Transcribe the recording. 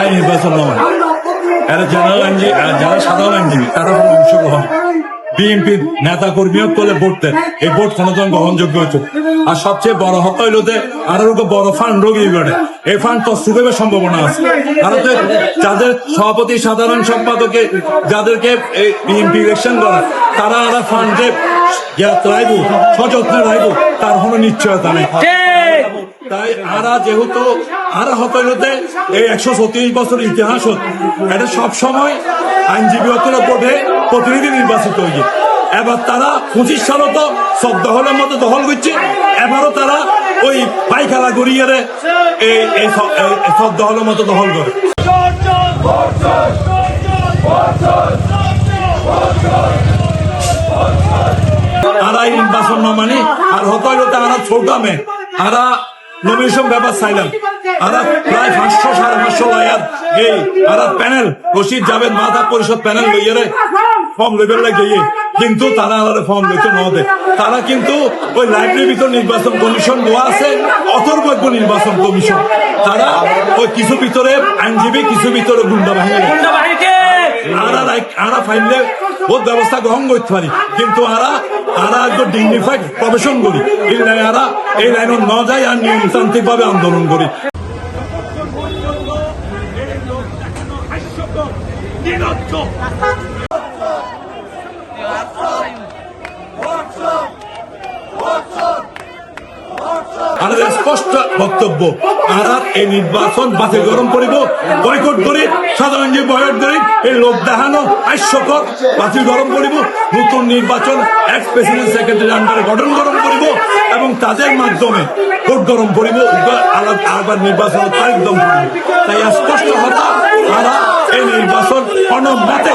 তারাই নির্বাচন নয়, এরা জেনারেল আইনজীবী, যারা সাধারণ আইনজীবী তারা কোনো অংশগ্রহণ বিএনপির নেতা কর্মীও করলে ভোট দেন, এই ভোট কোনোদিন গ্রহণযোগ্য হচ্ছে। আর সবচেয়ে বড় হত হইল যে আরো বড় ফান্ড রোগী করে এই ফান্ড তস্তুপের সম্ভাবনা আছে। ভারতে যাদের সভাপতি সাধারণ সম্পাদকে যাদেরকে বিএনপি ইলেকশন করে তারা আর ফান্ডে রাইব সযত্নে রাইব তার কোনো নিশ্চয়তা নেই। তাই আরা যেহেতু আরা হতে এই 136 বছর ইতিহাস এটা সব সময় আইনজীবী ভোটে প্রতিনিধি নির্বাচিত হয়েছে। এবার তারা 25 সালও তো সব দখলের মতো দখল করছে, এবারও তারা ওই পাইখানা গড়িয়ে এই সব দখলের মতো দখল করে। আর এই নির্বাচন না মানে আর হতে আরা ছোট মে আরা নমিনেশন ব্যাপার চাইলাম আর প্রায় 500-550 লায়ার এই আর প্যানেল রশিদ জাভেদ মাথা পরিষদ প্যানেল লইয়ারে ফর্ম লেভেল লাগিয়ে, কিন্তু তারা আর ফর্ম লইতে ন দেয়। তারা কিন্তু ওই লাইব্রেরির ভিতর নির্বাচন কমিশন দেওয়া আছে, অথর্বজ্ঞ নির্বাচন কমিশন। তারা ওই কিছু ভিতরে আইনজীবী, কিছু ভিতরে গুন্ডা বাহিনী আরা ফাইলে বহুত ব্যবস্থা গ্রহণ করতে পারি, কিন্তু আরা একদম ডিগনিফাইড প্রফেশন করি। এই লাইনে ন যায় আর নিয়মতান্ত্রিক ভাবে আন্দোলন করি। আমাদের স্পষ্ট বক্তব্য, আর এই নির্বাচন বাতিল গরম করিব, বয়কট করি, সাধারণ যে বয়কট করি, এই লোক দেখানো হাস্যকর বাতিল গরম করিব, নতুন নির্বাচন এক্স প্রেসিডেন্ট সেক্রেটারি আন্ডারে গঠন গরম করিব এবং তাদের মাধ্যমে ভোট গরম করিব, আবার নির্বাচন তারিখ দম করিব। তাই স্পষ্ট কথা, তারা এই নির্বাচন কোনো মতে